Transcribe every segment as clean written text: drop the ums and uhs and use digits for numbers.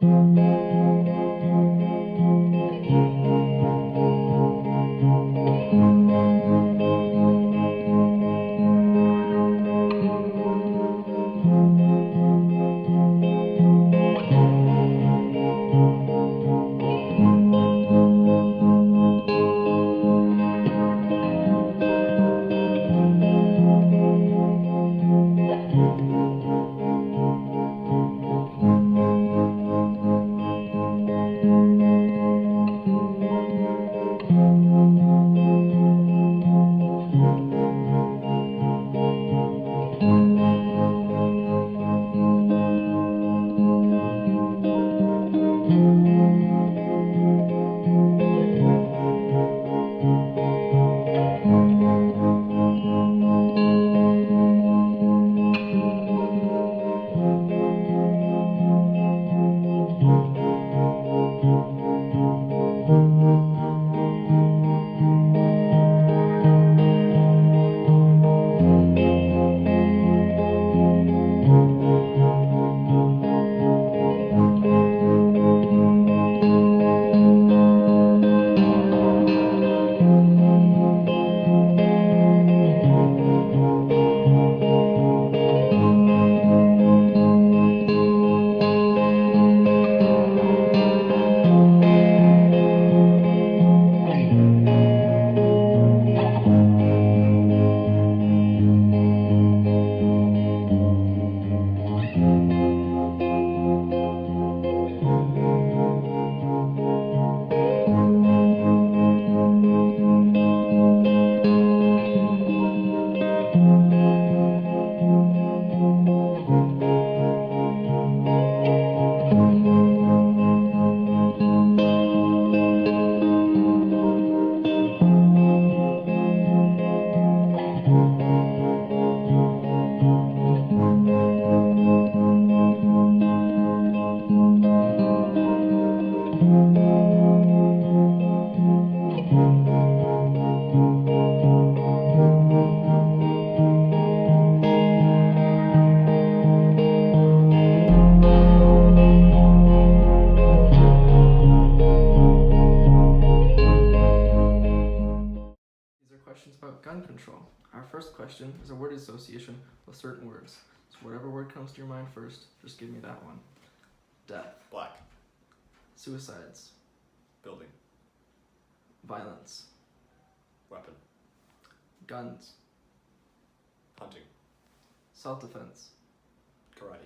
These are questions about gun control. Our first question is a word association with certain words. So whatever word comes to your mind first, just give me that one. Death. Black. Suicides. Building. Violence. Weapon. Guns. Hunting. Self-defense. Karate.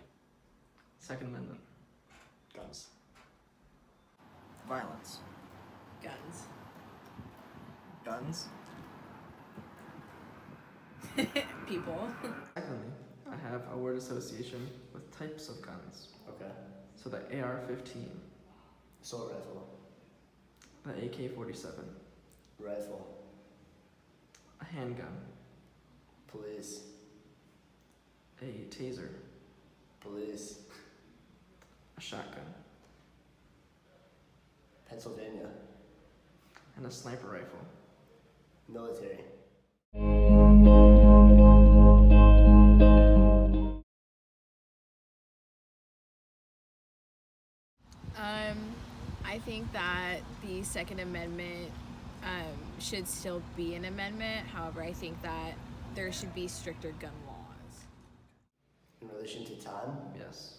Second Amendment. Guns. Violence. Guns. Guns. People. Secondly, I have a word association with types of guns. Okay. So the AR-15, Assault rifle. the AK-47, Rifle. a handgun, Police. a taser, Police. a shotgun, Pennsylvania. and a sniper rifle. Military. I think that the Second Amendment should still be an amendment. However, I think that there should be stricter gun laws. In relation to time, Yes.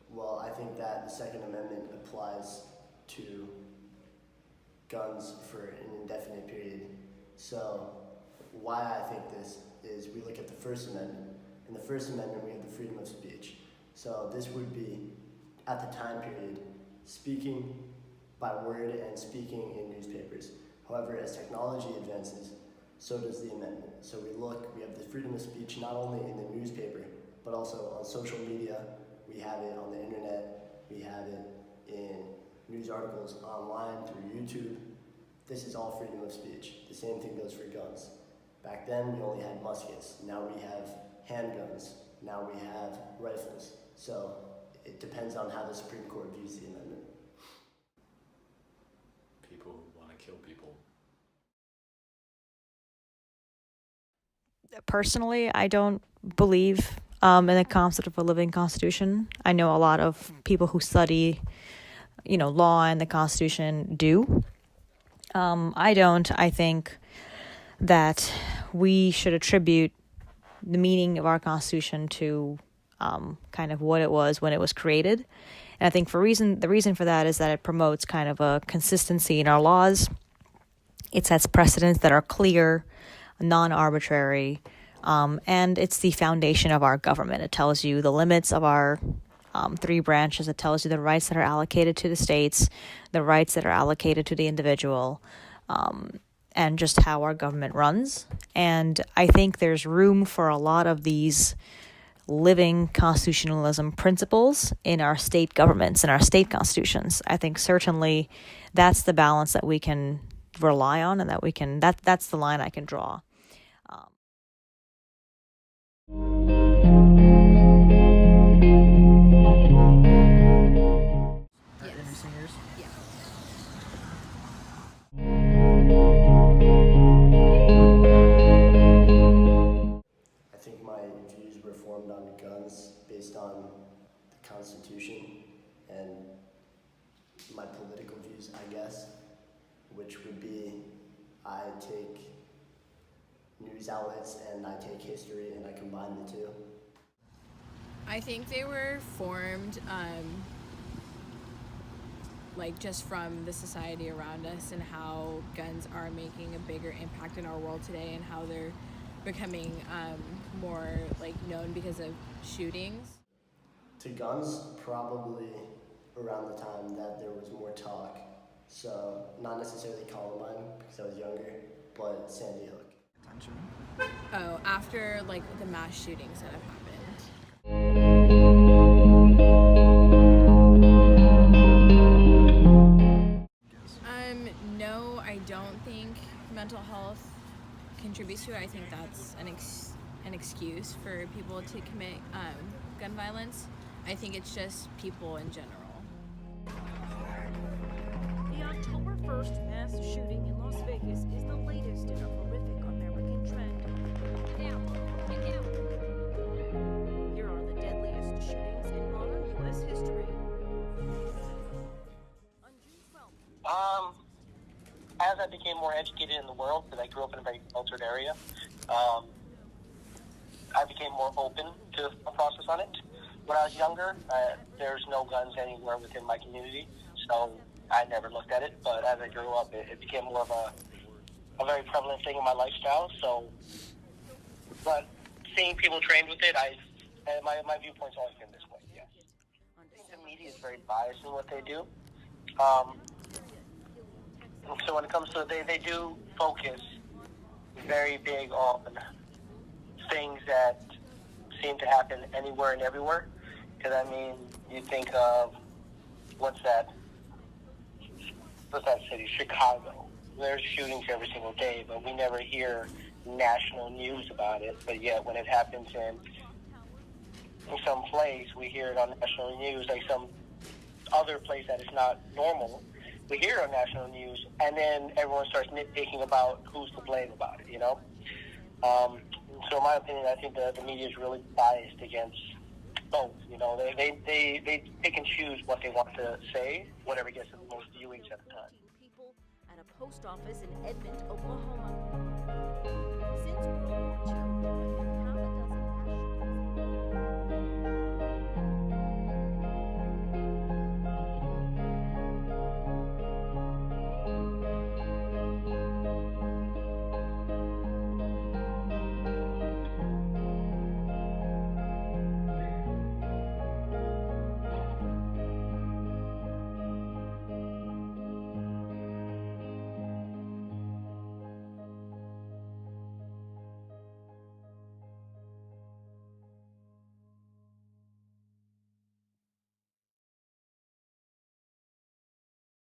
well, I think that the Second Amendment applies to guns for an indefinite period. So, why I think this is we look at the First Amendment. In the First Amendment, we have the freedom of speech. So, this would be, at the time period, speaking by word and speaking in newspapers. However, as technology advances, so does the amendment. So we have the freedom of speech not only in the newspaper, but also on social media. We have it on the internet. We have it in news articles online through YouTube. This is all freedom of speech. The same thing goes for guns. Back then, we only had muskets. Now we have handguns. Now we have rifles. So it depends on how the Supreme Court views the amendment. People who want to kill people. Personally, I don't believe in the concept of a living constitution. I know a lot of people who study, law and the Constitution do. I don't. I think that we should attribute the meaning of our Constitution to kind of what it was when it was created. And I think the reason for that is that it promotes kind of a consistency in our laws. It sets precedents that are clear, non-arbitrary, and it's the foundation of our government. It tells you the limits of our three branches. It tells you the rights that are allocated to the states, the rights that are allocated to the individual, and just how our government runs. And I think there's room for a lot of these living constitutionalism principles in our state governments and our state constitutions. I think certainly that's the balance that we can rely on, and that's the line I can draw. Introducing yours? Yeah. I think my views were formed on guns based on the Constitution and my political views, I guess, which would be I take news outlets and I take history and I combine the two. I think they were formed just from the society around us and how guns are making a bigger impact in our world today and how they're becoming more known because of shootings. To guns, probably around the time that there was more talk. So not necessarily Columbine because I was younger, but Sandy Hook. Attention. Oh, after the mass shootings that have happened. No, I don't think mental health contributes to it. I think that's an excuse for people to commit gun violence. I think it's just people in general. The October 1st mass shooting in Las Vegas is the latest in a horrific American trend. Get down. Here are the deadliest shootings in modern U.S. history. On June 12th. As I became more educated in the world, because I grew up in a very cultured area, I became more open to a process on it. When I was younger, there's no guns anywhere within my community, so I never looked at it. But as I grew up, it became more of a very prevalent thing in my lifestyle. So, but seeing people trained with it, my viewpoint's always been this way. Yes, I think the media is very biased in what they do. So when it comes to they do focus very big on things that seem to happen anywhere and everywhere. Because you think of what's that city? Chicago. There's shootings every single day, but we never hear national news about it. But yet, when it happens in some place, we hear it on national news. Like some other place that is not normal, we hear it on national news, and then everyone starts nitpicking about who's to blame about it. So in my opinion, I think the media is really biased against both. They pick and choose what they want to say, whatever gets the most viewings at the time. People at a post office in Edmond, Oklahoma. Since World War II,